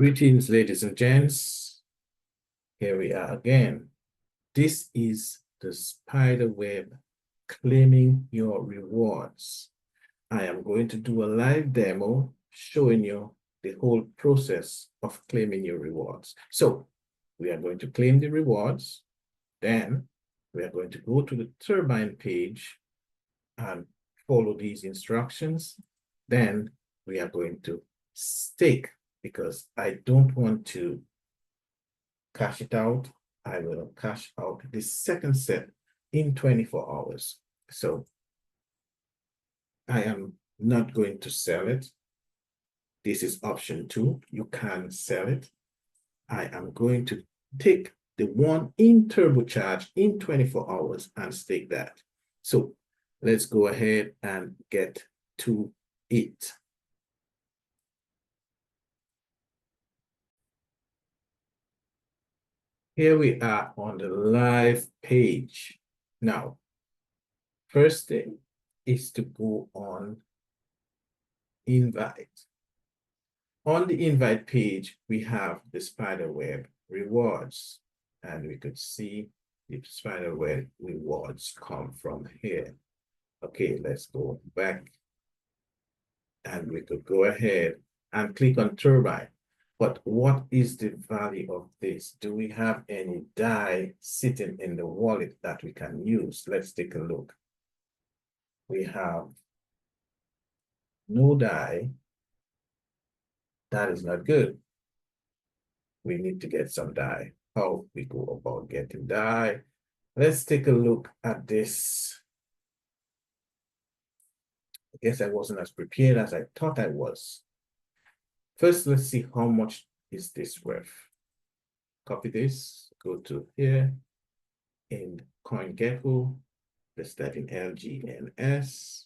Greetings, ladies and gents. Here we are again. This is the spider web claiming your rewards. I am going to do a live demo showing you the whole process of claiming your rewards. So we are going to claim the rewards. Then we are going to go to the turbine page and follow these instructions. Then we are going to stake, because I don't want to cash it out. I will cash out the second set in 24 hours. So I am not going to sell it. This is option 2. You can sell it. I am going to take the one in turbocharge in 24 hours and stake that. So let's go ahead and get to it. Here we are on the live page. Now, first thing is to go on invite. On the invite page, we have the spiderweb rewards, and we could see the spiderweb rewards come from here. Okay, let's go back, and we could go ahead and click on turbine. But what is the value of this? Do we have any DAI sitting in the wallet that we can use? Let's take a look. We have no DAI. That is not good. We need to get some DAI. How we go about getting DAI? Let's take a look at this. I guess I wasn't as prepared as I thought I was. First, let's see how much is this worth. Copy this, go to here in CoinGecko. Let's type in LGNS,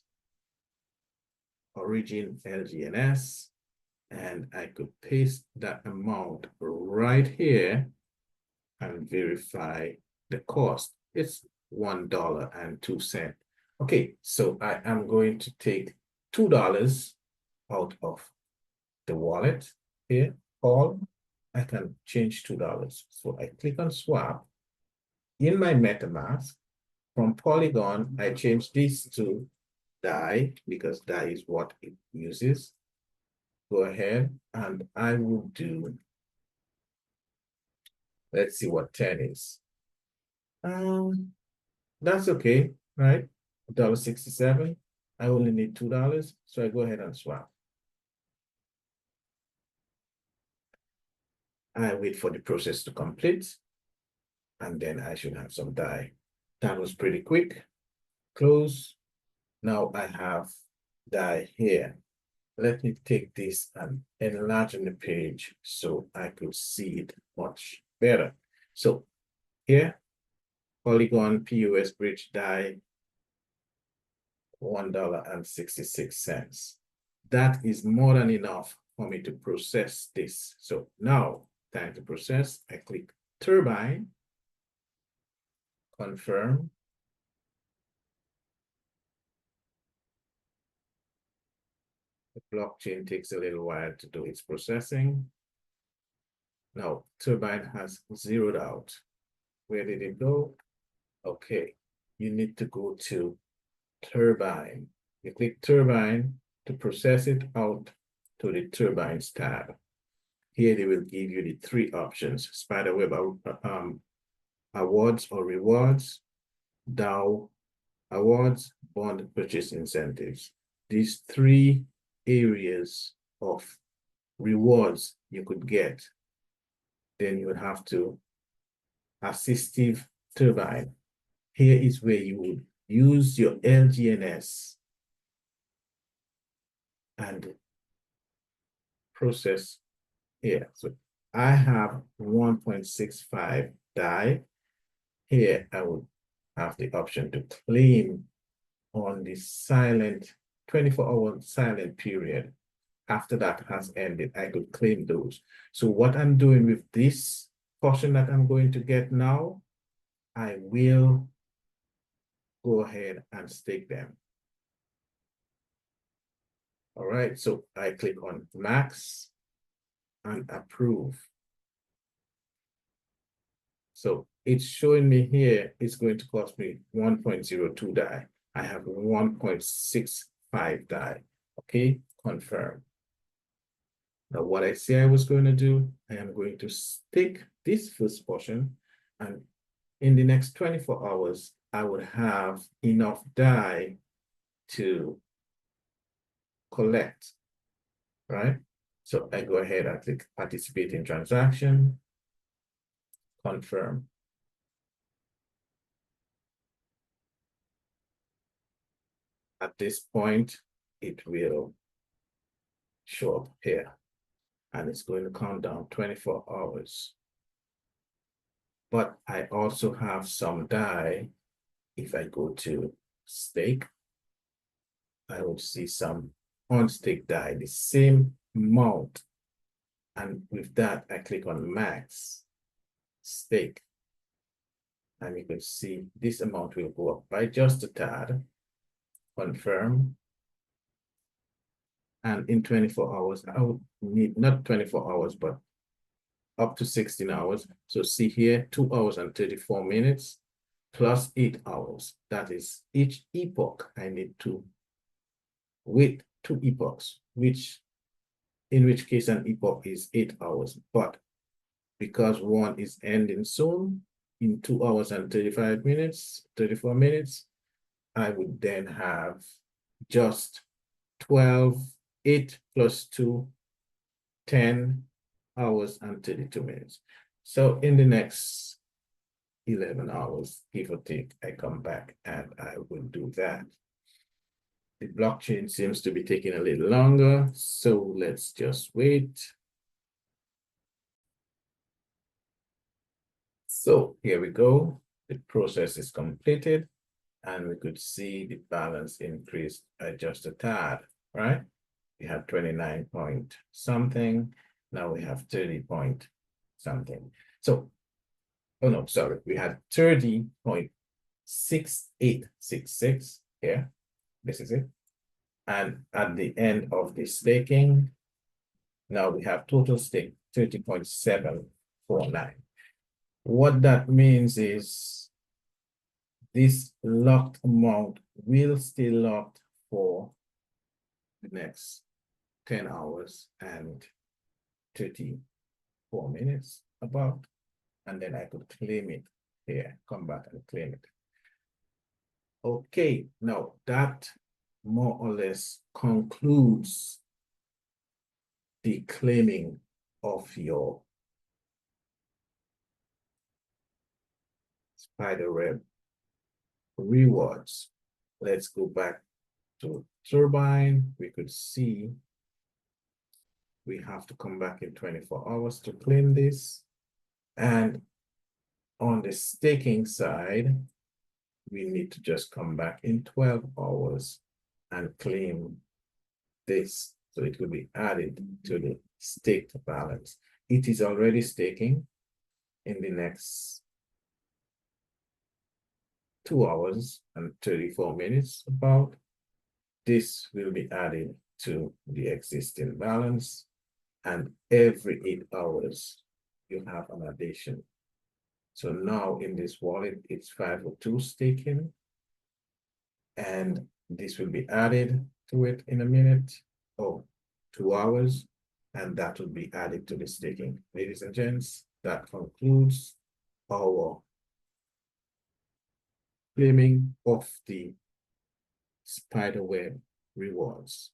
origin LGNS, and I could paste that amount right here and verify the cost. It's $1.02. Okay, so I am going to take $2 out of the wallet here, or I can change $2. So I click on swap. In my MetaMask, from Polygon, I change this to DAI, because DAI is what it uses. Go ahead, and I will do, let's see what 10 is. That's okay, right? $1.67. I only need $2, so I go ahead and swap. I wait for the process to complete, and then I should have some DAI. That was pretty quick. Close. Now I have DAI here. Let me take this and enlarge the page so I could see it much better. So here, Polygon POS bridge DAI, $1.66. That is more than enough for me to process this. So now, time to process. I click turbine, confirm. The blockchain takes a little while to do its processing. Now, turbine has zeroed out. Where did it go? Okay, you need to go to turbine. You click turbine to process it out to the turbines tab. Here they will give you the 3 options: spiderweb awards or rewards, DAO awards, bond purchase incentives. These 3 areas of rewards you could get. Then you would have to assistive turbine. Here is where you would use your LGNS and process here. So I have 1.65 DAI. Here I would have the option to claim on the silent 24-hour silent period. After that has ended, I could claim those. So what I'm doing with this portion that I'm going to get now, I will go ahead and stake them. All right, so I click on max. and approve. So it's showing me here it's going to cost me 1.02 DAI. I have 1.65 DAI. Okay, confirm. Now, what I say I was going to do, I am going to stick this first portion, and in the next 24 hours, I would have enough DAI to collect, right? So I go ahead and click participate in transaction, confirm. At this point, it will show up here, and it's going to count down 24 hours. But I also have some DAI. If I go to stake, I will see some on-stake DAI, the same amount. And with that, I click on max stake. And you can see this amount will go up by just a tad. Confirm. And in 24 hours, I would need not 24 hours, but up to 16 hours. So see here, 2 hours and 34 minutes plus 8 hours. That is each epoch I need to wait 2 epochs, in which case an epoch is 8 hours. But because one is ending soon, in 2 hours and 34 minutes, I would then have just 8 plus 2, 10 hours and 32 minutes. So in the next 11 hours, give or take, I come back and I will do that. The blockchain seems to be taking a little longer, so let's just wait. So here we go. The process is completed, and we could see the balance increased by just a tad, right? We had 29 point something. Now we have 30 point something. So, oh no, sorry. We had 30.6866 here. This is it. And at the end of the staking, now we have total stake 30.749. What that means is this locked amount will stay locked for the next 10 hours and 34 minutes about, and then I could claim it here, come back and claim it. Okay, now that more or less concludes the claiming of your spiderweb rewards. Let's go back to Turbine. We could see we have to come back in 24 hours to claim this. And on the staking side, we need to just come back in 12 hours and claim this. So it will be added to the staked balance. It is already staking in the next 2 hours and 34 minutes about. This will be added to the existing balance, and every 8 hours you have an addition. So now in this wallet, it's 502 staking, and this will be added to it in a minute. Oh, 2 hours, and that will be added to the staking. Ladies and gents, that concludes our claiming of the spiderweb rewards.